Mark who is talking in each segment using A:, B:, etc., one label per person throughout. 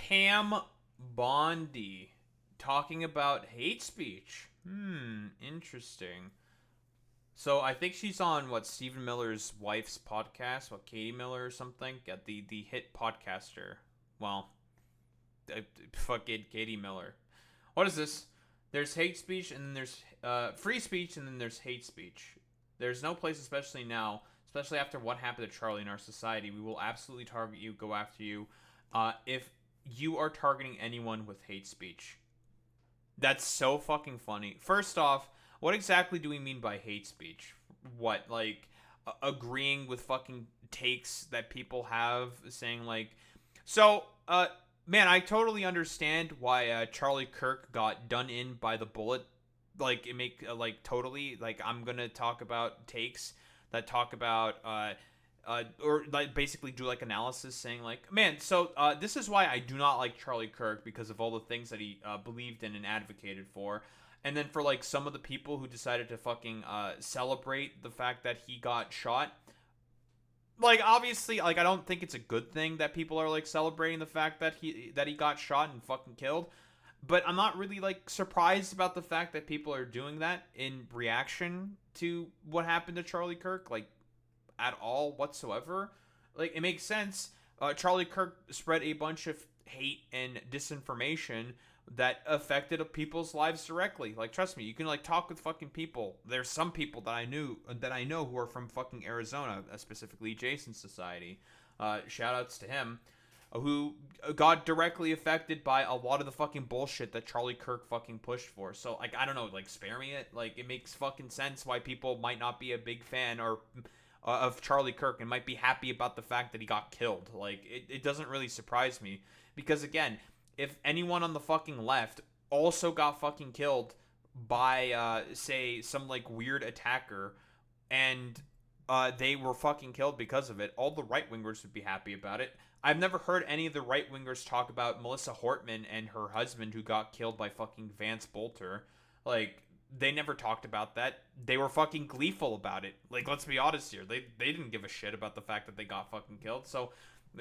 A: Pam Bondi talking about hate speech. Interesting. So I think she's on what Stephen Miller's wife's podcast, what Katie Miller or something, yeah, the hit podcaster. Well, fucking Katie Miller. What is this? There's hate speech and then there's free speech and then there's hate speech. There's no place, especially now, especially after what happened to Charlie in our society. We will absolutely target you, go after you, if you are targeting anyone with hate speech. That's so fucking funny. First off, what exactly do we mean by hate speech? What, like, agreeing with fucking takes that people have, saying, like, so, man, I totally understand why Charlie Kirk got done in by the bullet. Like, it make, like, totally, like, I'm gonna talk about takes that talk about, or like basically do like analysis saying like, man, so this is why I do not like Charlie Kirk because of all the things that he believed in and advocated for. And then for like some of the people who decided to fucking celebrate the fact that he got shot, like obviously, like I don't think it's a good thing that people are like celebrating the fact that he got shot and fucking killed. But I'm not really like surprised about the fact that people are doing that in reaction to what happened to Charlie Kirk. Like at all whatsoever. Like it makes sense. Charlie Kirk spread a bunch of hate and disinformation that affected people's lives directly. Like trust me, you can like talk with fucking people. There's some people that I know who are from fucking Arizona, specifically Jason's society. Shout outs to him. Who got directly affected by a lot of the fucking bullshit that Charlie Kirk fucking pushed for. So, like, I don't know, like, spare me it. Like, it makes fucking sense why people might not be a big fan or of Charlie Kirk and might be happy about the fact that he got killed. Like, it doesn't really surprise me. Because, again, if anyone on the fucking left also got fucking killed by, say, some, like, weird attacker and they were fucking killed because of it, all the right-wingers would be happy about it. I've never heard any of the right-wingers talk about Melissa Hortman and her husband who got killed by fucking Vance Bolter. Like, they never talked about that. They were fucking gleeful about it. Like, let's be honest here. They didn't give a shit about the fact that they got fucking killed. So,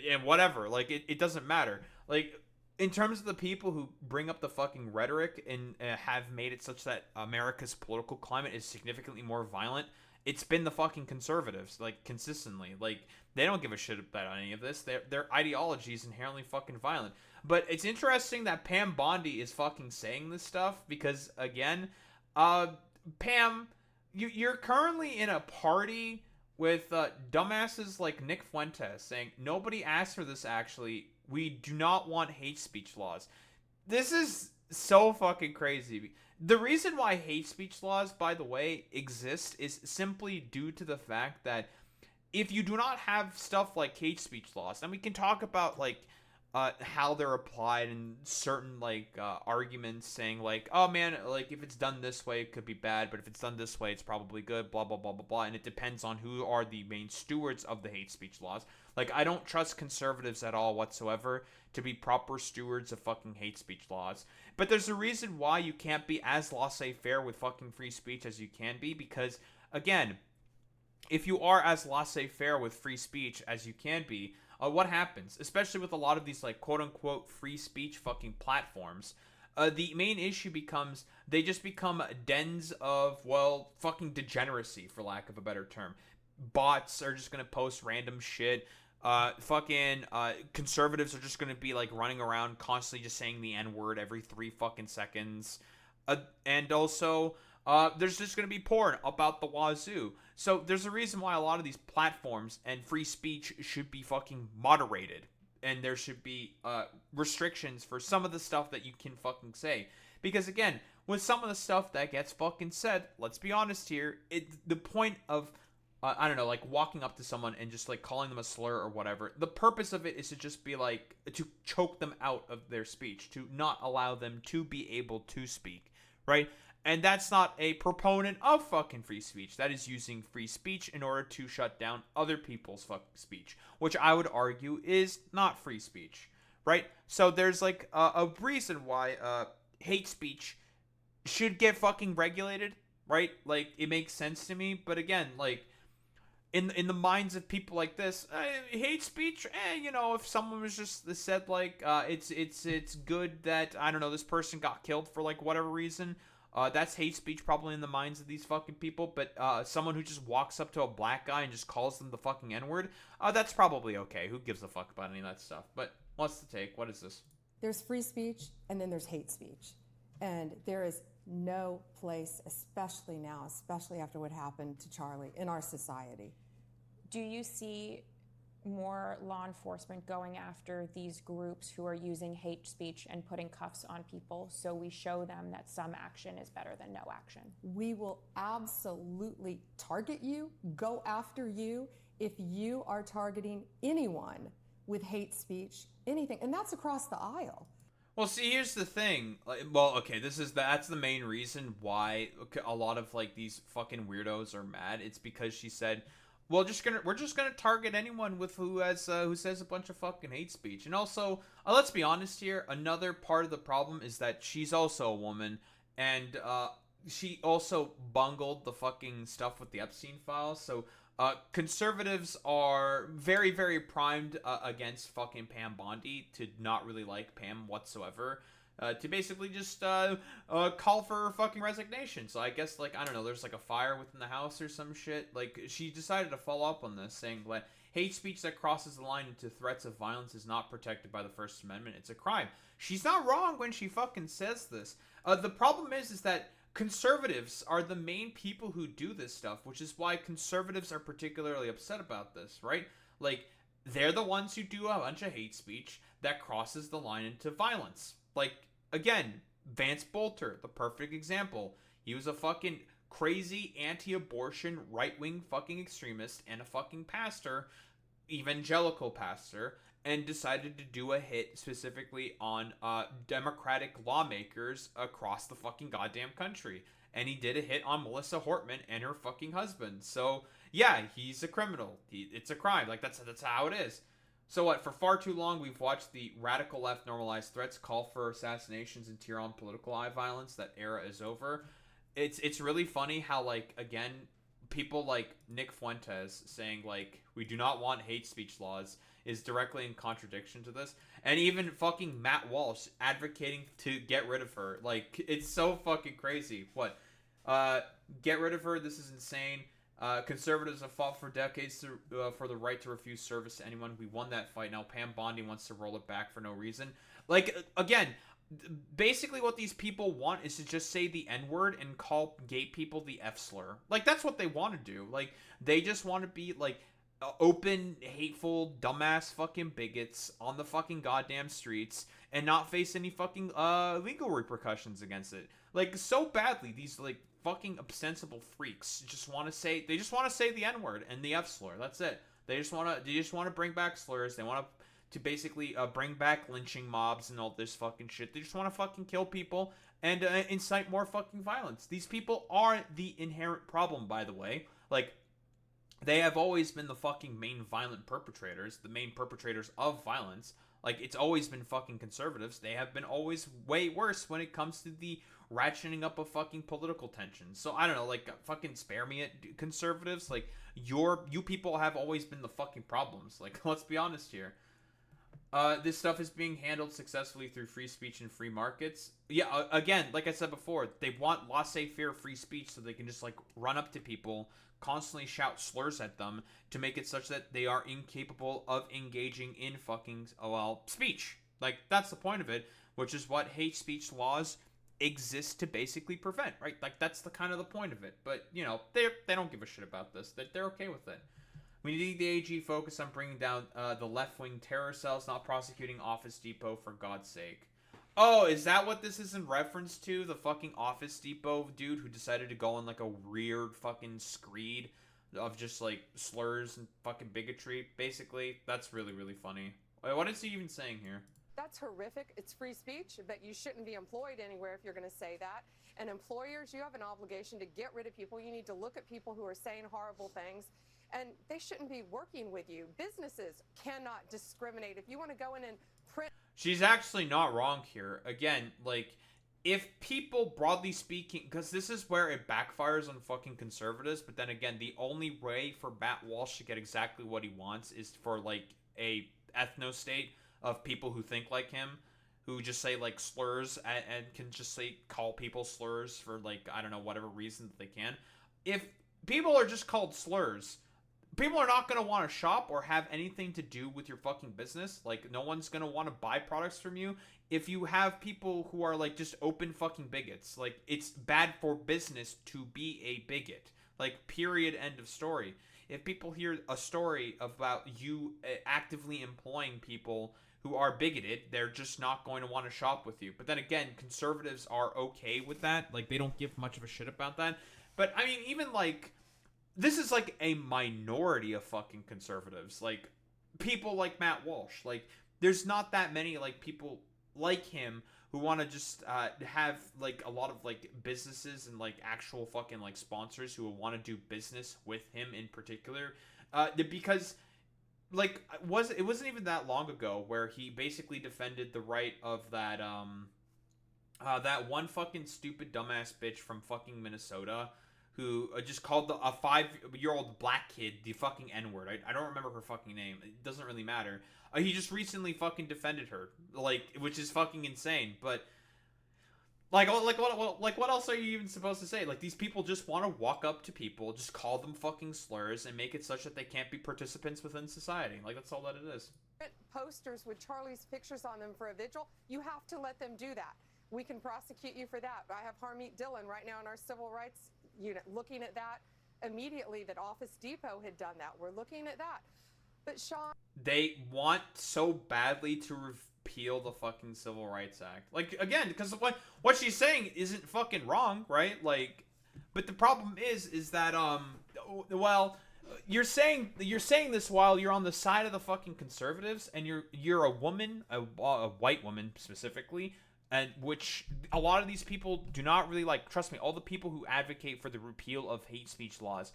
A: yeah, whatever. Like, it doesn't matter. Like, in terms of the people who bring up the fucking rhetoric and have made it such that America's political climate is significantly more violent, it's been the fucking conservatives, like, consistently. Like, they don't give a shit about any of this. Their ideology is inherently fucking violent. But it's interesting that Pam Bondi is fucking saying this stuff because, again, Pam, you're currently in a party with dumbasses like Nick Fuentes saying, nobody asked for this actually. We do not want hate speech laws. This is so fucking crazy. The reason why hate speech laws, by the way, exist is simply due to the fact that if you do not have stuff like hate speech laws, then we can talk about like how they're applied and certain like arguments saying like, oh man, like if it's done this way, it could be bad, but if it's done this way, it's probably good. Blah blah blah blah blah, and it depends on who are the main stewards of the hate speech laws. Like I don't trust conservatives at all whatsoever to be proper stewards of fucking hate speech laws. But there's a reason why you can't be as laissez-faire with fucking free speech as you can be, because again, if you are as laissez-faire with free speech as you can be, what happens? Especially with a lot of these like quote-unquote free speech fucking platforms, the main issue becomes they just become dens of, well, fucking degeneracy, for lack of a better term. Bots are just gonna post random shit. Fucking conservatives are just gonna be like running around constantly just saying the N-word every 3 fucking seconds. And also, there's just going to be porn about the wazoo. So there's a reason why a lot of these platforms and free speech should be fucking moderated. And there should be restrictions for some of the stuff that you can fucking say. Because again, with some of the stuff that gets fucking said, let's be honest here, the point of, I don't know, like walking up to someone and just like calling them a slur or whatever, the purpose of it is to just be like, to choke them out of their speech, to not allow them to be able to speak, right? And that's not a proponent of fucking free speech. That is using free speech in order to shut down other people's fucking speech, which I would argue is not free speech, right? So there's like a reason why hate speech should get fucking regulated, right? Like it makes sense to me, but again, like in the minds of people like this, hate speech, if someone was just said like, it's good that, I don't know, this person got killed for like whatever reason, that's hate speech probably in the minds of these fucking people. But someone who just walks up to a black guy and just calls them the fucking N-word, that's probably okay. Who gives a fuck about any of that stuff? But what's the take? What is this?
B: There's free speech, and then there's hate speech. And there is no place, especially now, especially after what happened to Charlie, in our society.
C: Do you see more law enforcement going after these groups who are using hate speech and putting cuffs on people, so we show them that some action is better than no action?
B: We will absolutely target you, go after you, if you are targeting anyone with hate speech, anything. And that's across the aisle.
A: Well, see, here's the thing. Well, okay, that's the main reason why a lot of like these fucking weirdos are mad. It's because she said, "Well, we're just gonna target anyone with who says a bunch of fucking hate speech." And also, let's be honest here. Another part of the problem is that she's also a woman, and she also bungled the fucking stuff with the Epstein files. So conservatives are very, very primed against fucking Pam Bondi, to not really like Pam whatsoever, to basically just call for her fucking resignation. So I guess, like, I don't know, there's like a fire within the house or some shit. Like, she decided to follow up on this, saying that hate speech that crosses the line into threats of violence is not protected by the First Amendment. It's a crime. She's not wrong when she fucking says this. The problem is that conservatives are the main people who do this stuff, which is why conservatives are particularly upset about this, right? Like, they're the ones who do a bunch of hate speech that crosses the line into violence. Like, again, Vance Bolter, the perfect example. He was a fucking crazy anti-abortion right-wing fucking extremist and a fucking pastor, evangelical pastor, and decided to do a hit specifically on Democratic lawmakers across the fucking goddamn country. And he did a hit on Melissa Hortman and her fucking husband. So, yeah, he's a criminal. It's a crime. Like, that's how it is. So what, for far too long, we've watched the radical left normalize threats, call for assassinations, and tear on political violence. That era is over. It's really funny how, like, again, people like Nick Fuentes saying, like, we do not want hate speech laws is directly in contradiction to this. And even fucking Matt Walsh advocating to get rid of her. Like, it's so fucking crazy. What? Get rid of her? This is insane. Conservatives have fought for decades for the right to refuse service to anyone. We won that fight. Now Pam Bondi wants to roll it back for no reason. Like, again, basically what these people want is to just say the N-word and call gay people the F-slur. Like, that's what they want to do. Like, they just want to be, like, open, hateful, dumbass fucking bigots on the fucking goddamn streets and not face any fucking legal repercussions against it. Like, so badly, these, like, fucking ostensible freaks just want to say the N-word and the F-slur. That's it. They just want to bring back slurs. They want to basically bring back lynching mobs and all this fucking shit. They just want to fucking kill people and incite more fucking violence. These people are the inherent problem, by the way. Like, they have always been the fucking main violent perpetrators, the main perpetrators of violence. Like, it's always been fucking conservatives. They have been always way worse when it comes to the ratcheting up of fucking political tensions. So, I don't know, like, fucking spare me it, conservatives. Like, you people have always been the fucking problems. Like, let's be honest here. This stuff is being handled successfully through free speech and free markets. Yeah, again, like I said before, they want laissez-faire free speech so they can just, like, run up to people, constantly shout slurs at them to make it such that they are incapable of engaging in fucking, speech. Like, that's the point of it, which is what hate speech laws exist to basically prevent, right? Like, that's the kind of the point of it. But, you know, they don't give a shit about this. They're okay with it. We need the AG focus on bringing down the left-wing terror cells, not prosecuting Office Depot, for God's sake. Oh, is that what this is in reference to? The fucking Office Depot dude who decided to go on, like, a weird fucking screed of just, like, slurs and fucking bigotry, basically? That's really, really funny. Wait, what is he even saying here?
D: That's horrific. It's free speech, but you shouldn't be employed anywhere if you're going to say that. And employers, you have an obligation to get rid of people. You need to look at people who are saying horrible things, and they shouldn't be working with you. Businesses cannot discriminate. If you want to go in and print...
A: She's actually not wrong here. Again, like, if people, broadly speaking, because this is where it backfires on fucking conservatives, but then again, the only way for Matt Walsh to get exactly what he wants is for, like, a ethno-state of people who think like him, who just say, like, slurs, and can just say, call people slurs for, like, I don't know, whatever reason that they can. If people are just called slurs, people are not going to want to shop or have anything to do with your fucking business. Like, no one's going to want to buy products from you if you have people who are, like, just open fucking bigots. Like, it's bad for business to be a bigot. Like, period, end of story. If people hear a story about you actively employing people who are bigoted, they're just not going to want to shop with you. But then again, conservatives are okay with that. Like, they don't give much of a shit about that. But, I mean, even, like, this is, like, a minority of fucking conservatives. Like, people like Matt Walsh. Like, there's not that many, like, people like him who want to just have, like, a lot of, like, businesses and, like, actual fucking, like, sponsors who will want to do business with him in particular. Because, like, it wasn't even that long ago where he basically defended the right of that, that one fucking stupid dumbass bitch from fucking Minnesota who just called a 5-year-old black kid the fucking N-word. I don't remember her fucking name. It doesn't really matter. He just recently fucking defended her, like, which is fucking insane. But what else are you even supposed to say? Like, these people just want to walk up to people, just call them fucking slurs, and make it such that they can't be participants within society. Like, that's all that it is.
D: Posters with Charlie's pictures on them for a vigil, you have to let them do that. We can prosecute you for that. I have Harmeet Dillon right now in our civil rights unit looking at that immediately, that Office Depot had done that. We're looking at that. But Sean,
A: they want so badly to repeal the fucking Civil Rights Act. Like, again, because what she's saying isn't fucking wrong, right? Like, but the problem is that well, you're saying this while you're on the side of the fucking conservatives, and you're a woman, a white woman specifically, and which a lot of these people do not really like. Trust me, all the people who advocate for the repeal of hate speech laws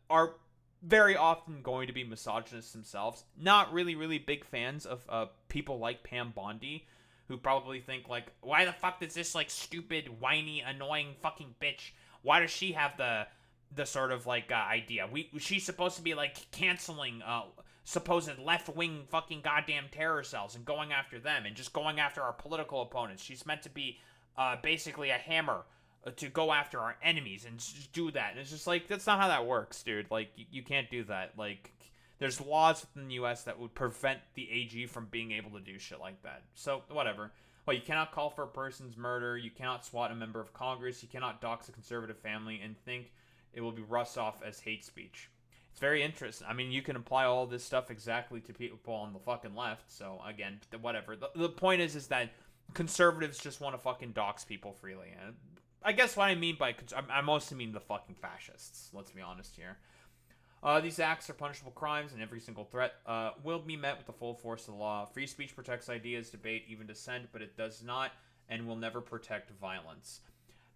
A: are very often going to be misogynists themselves. Not really big fans of people like Pam Bondi, who probably think, like, why the fuck does this, like, stupid, whiny, annoying fucking bitch, why does she have the sort of, like, idea? She's supposed to be, like, canceling supposed left-wing fucking goddamn terror cells and going after them and just going after our political opponents. She's meant to be basically a hammer to go after our enemies and just do that. And it's just like, that's not how that works, dude. Like, you can't do that. Like, there's laws within the U.S. that would prevent the AG from being able to do shit like that. So, whatever. Well, you cannot call for a person's murder. You cannot swat a member of Congress. You cannot dox a conservative family and think it will be rushed off as hate speech. It's very interesting. I mean, you can apply all this stuff exactly to people on the fucking left. So, again, whatever. The point is that conservatives just want to fucking dox people freely. And I guess what I mean by I mostly mean the fucking fascists. Let's be honest here. These acts are punishable crimes, and every single threat will be met with the full force of the law. Free speech protects ideas, debate, even dissent, but it does not and will never protect violence.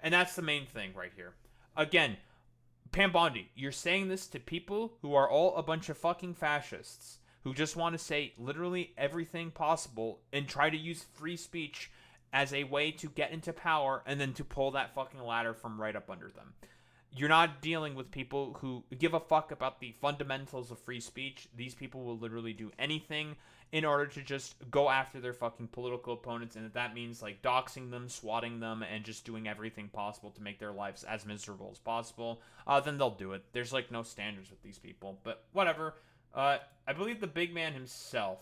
A: And that's the main thing right here. Again, Pam Bondi, you're saying this to people who are all a bunch of fucking fascists who just want to say literally everything possible and try to use free speech as a way to get into power and then to pull that fucking ladder from right up under them. You're not dealing with people who give a fuck about the fundamentals of free speech. These people will literally do anything in order to just go after their fucking political opponents, and if that means, like, doxing them, swatting them, and just doing everything possible to make their lives as miserable as possible, then they'll do it. There's, like, no standards with these people, but whatever. I believe the big man himself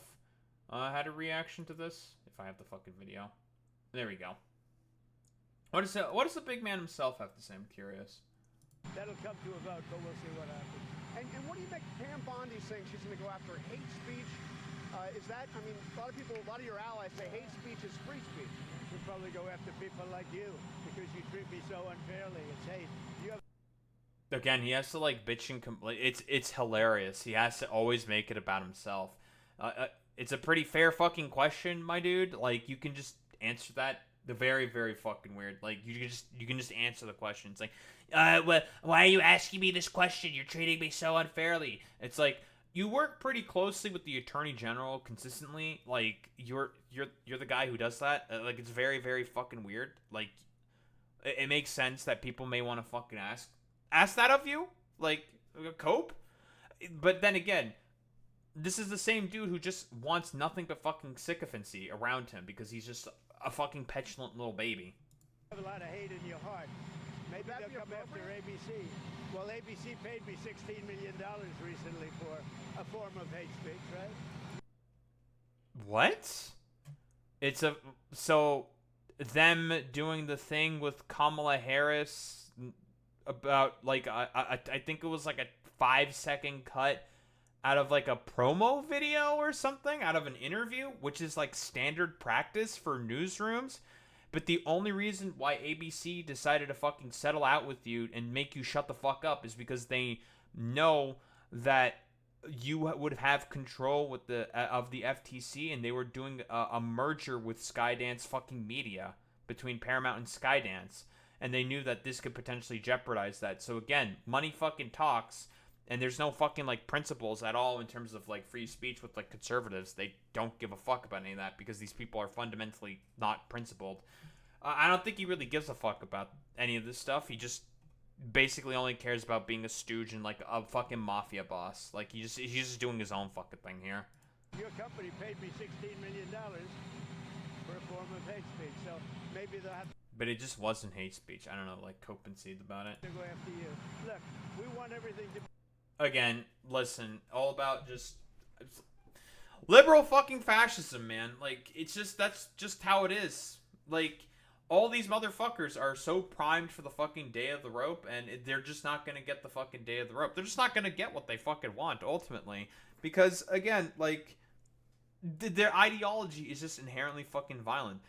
A: had a reaction to this, if I have the fucking video. There we go. What does the big man himself have to say? I'm curious.
E: That'll come to a vote, but we'll see what happens.
F: And what do you make Pam Bondi saying she's going to go after hate speech? Is that, I mean, a lot of your allies say hate speech is free speech.
E: She'll probably go after people like you because you treat me so unfairly. It's hate. You have
A: Again, he has to, like, bitch and it's hilarious. He has to always make it about himself. It's a pretty fair fucking question, my dude. Like, you can just answer that. The very, very fucking weird. Like, you can just answer the question. It's like, well, why are you asking me this question? You're treating me so unfairly. It's like, you work pretty closely with the attorney general consistently. Like you're the guy who does that. Like it's very very fucking weird. Like it makes sense that people may want to fucking ask that of you. Like cope. But then again, this is the same dude who just wants nothing but fucking sycophancy around him because he's just a fucking petulant little baby.
E: You have a lot of hate in your heart. Maybe they'll come after ABC. Well, ABC paid me $16 million recently for a form of hate speech, right?
A: What? It's so them doing the thing with Kamala Harris about like I think it was like a 5-second cut out of like a promo video or something out of an interview, which is like standard practice for newsrooms. But the only reason why ABC decided to fucking settle out with you and make you shut the fuck up is because they know that you would have control with the of the FTC, and they were doing a merger with Skydance fucking media between Paramount and Skydance, and they knew that this could potentially jeopardize that. So again, money fucking talks, and there's no fucking like principles at all in terms of like free speech with like conservatives. They don't give a fuck about any of that because these people are fundamentally not principled. I don't think he really gives a fuck about any of this stuff. He just basically only cares about being a stooge and like a fucking mafia boss. Like he's just doing his own fucking thing here.
E: Your company paid me $16 million for a form of hate speech, so maybe they'll have
A: But it just wasn't hate speech. I don't know, like cope and seed about it.
E: to go after you. Look, we want everything to
A: Again, listen, all about just liberal fucking fascism, man. Like it's just that's just how it is. Like all these motherfuckers are so primed for the fucking day of the rope, and they're just not gonna get the fucking day of the rope. They're just not gonna get what they fucking want ultimately, because again, like their ideology is just inherently fucking violent.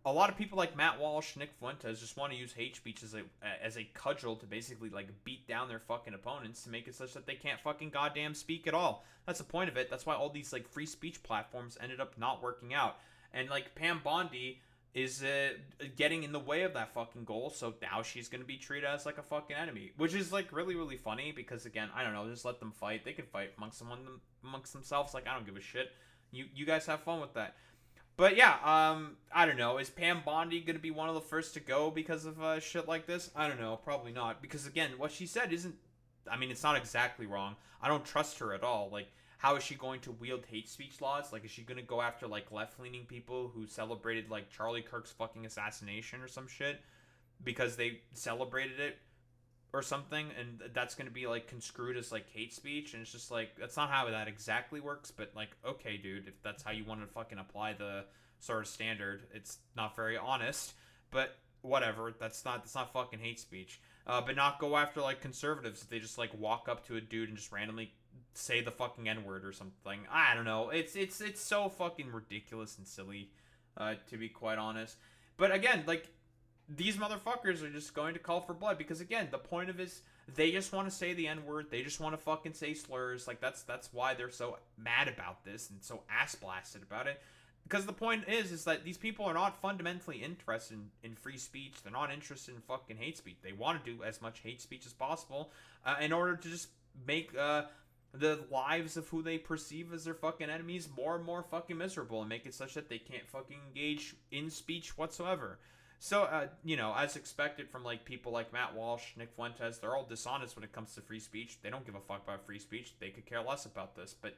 A: A lot of people like Matt Walsh, Nick Fuentes just want to use hate speech as a cudgel to basically like beat down their fucking opponents to make it such that they can't fucking goddamn speak at all. That's the point of it. That's why all these like free speech platforms ended up not working out. And like Pam Bondi is getting in the way of that fucking goal, so now she's gonna be treated as like a fucking enemy, which is like really really funny because again, I don't know, just let them fight. They can fight amongst themselves. Like I don't give a shit. You guys have fun with that. But yeah, I don't know. Is Pam Bondi going to be one of the first to go because of shit like this? I don't know. Probably not. Because again, what she said isn't, I mean, it's not exactly wrong. I don't trust her at all. Like, how is she going to wield hate speech laws? Like, is she going to go after, like, left-leaning people who celebrated, like, Charlie Kirk's fucking assassination or some shit? Because they celebrated it or something, and that's going to be like construed as like hate speech, and it's just like that's not how that exactly works. But like, okay dude, if that's how you want to fucking apply the sort of standard, it's not very honest, but whatever. That's not fucking hate speech. But not go after like conservatives if they just like walk up to a dude and just randomly say the fucking N-word or something. I don't know, it's so fucking ridiculous and silly, to be quite honest. But again, like, these motherfuckers are just going to call for blood because, again, the point of it is they just want to say the N-word. They just want to fucking say slurs. Like, that's why they're so mad about this and so ass-blasted about it. Because the point is that these people are not fundamentally interested in free speech. They're not interested in fucking hate speech. They want to do as much hate speech as possible in order to just make the lives of who they perceive as their fucking enemies more and more fucking miserable and make it such that they can't fucking engage in speech whatsoever. So, as expected from, like, people like Matt Walsh, Nick Fuentes, they're all dishonest when it comes to free speech. They don't give a fuck about free speech. They could care less about this. But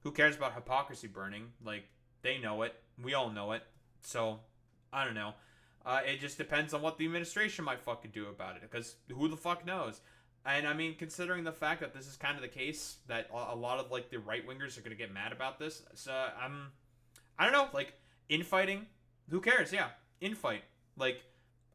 A: who cares about hypocrisy burning? Like, they know it. We all know it. So, I don't know. It just depends on what the administration might fucking do about it. Because who the fuck knows? And, I mean, considering the fact that this is kind of the case, that a lot of, like, the right-wingers are going to get mad about this. So, I don't know. Like, infighting, who cares? Yeah, infight. Like,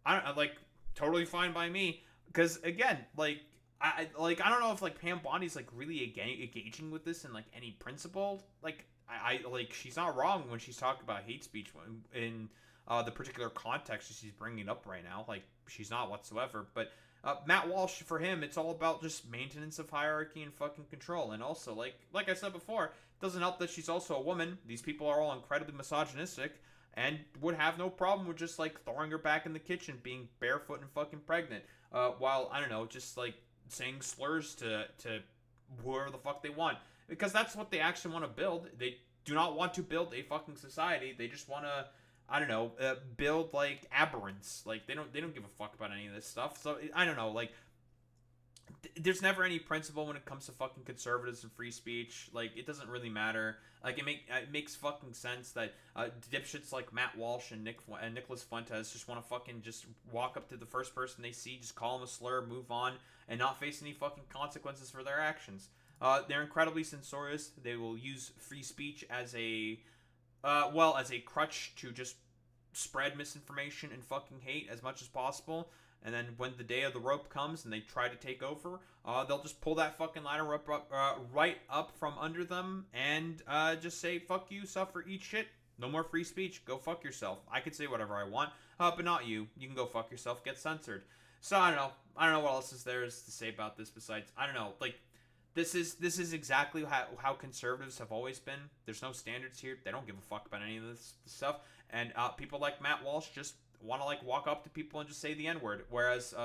A: I don't like totally fine by me because again, like I don't know if like Pam Bondi's like really engaging with this in like any principle. Like I like she's not wrong when she's talking about hate speech in the particular context that she's bringing up right now. Like she's not whatsoever. But Matt Walsh, for him, it's all about just maintenance of hierarchy and fucking control. And also like I said before, it doesn't help that she's also a woman. These people are all incredibly misogynistic. And would have no problem with just, like, throwing her back in the kitchen, being barefoot and fucking pregnant. While, I don't know, just, like, saying slurs to whoever the fuck they want. because that's what they actually want to build. They do not want to build a fucking society. They just want to, I don't know, build like aberrants. Like they don't give a fuck about any of this stuff. So I don't know, like there's never any principle when it comes to fucking conservatives and free speech. Like it doesn't really matter. Like it makes fucking sense that dipshits like Matt Walsh and Nicholas Fuentes just want to fucking just walk up to the first person they see, just call them a slur, move on, and not face any fucking consequences for their actions. They're incredibly censorious. They will use free speech as a as a crutch to just spread misinformation and fucking hate as much as possible. And then when the day of the rope comes and they try to take over, they'll just pull that fucking ladder rope up, right up from under them and just say, fuck you, suffer, eat shit. No more free speech. Go fuck yourself. I can say whatever I want, but not you. You can go fuck yourself, get censored. So I don't know. I don't know what else there is to say about this besides, I don't know, like, this is exactly how conservatives have always been. There's no standards here. They don't give a fuck about any of this stuff. And people like Matt Walsh just want to like walk up to people and just say the N-word. Whereas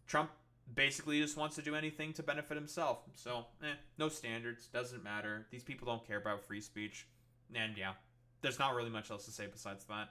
A: Trump basically just wants to do anything to benefit himself. So, no standards. Doesn't matter. These people don't care about free speech. And yeah, there's not really much else to say besides that.